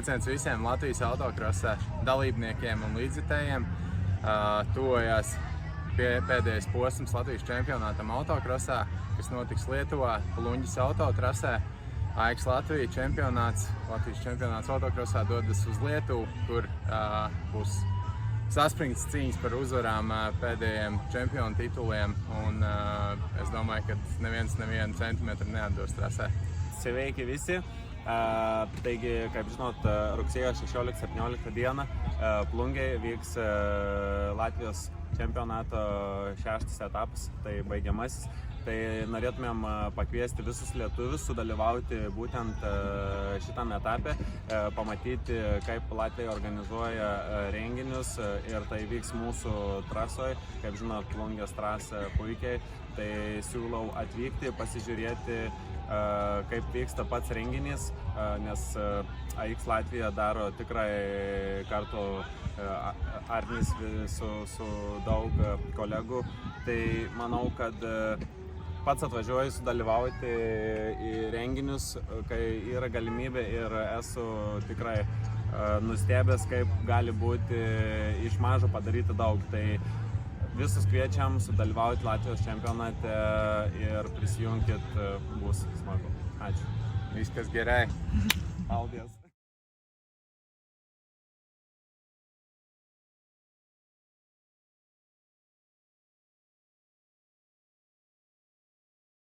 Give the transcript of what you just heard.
sveiciens visiem Latvijas autokrosa dalībniekiem un līdzjutējiem. Tuvojās pēdējais posms Latvijas čempionātam autokrosā, kas notiks Lietuvā, Pluņģis autotrasē. AX Latvijas čempionāts autokrosā dodas uz Lietuvu, kur būs saspringts cīņas par uzvarām pēdējiem čempionu tituliem. Un es domāju, ka nevienu centimetru neatdos trasē. Sveiki visi! Taigi, kaip žinot, rugsėjo 16-17 dieną Plungėje vyks Latvijos čempionato 6. etapas, tai baigiamasis. Tai norėtumėm pakviesti visus lietuvius sudalyvauti būtent šitame etape, pamatyti, kaip Latvija organizuoja renginius, ir tai vyks mūsų trasoje. Kaip žinot, Plungės trasa puikiai, tai siūlau atvykti, pasižiūrėti, kaip vyksta pats renginys, nes AX Latvija daro tikrai kartu arnys su daug kolegų. Tai manau, kad pats atvažiuoju sudalyvauti į renginius, kai yra galimybė, ir esu tikrai nustebęs, kaip gali būti iš mažo padaryti daug. Tai visus kviečiam sudalyvauti Latvijos čempionate ir prisijunkit, bus smagu. Ačiū. Viskas gerai. Paldies.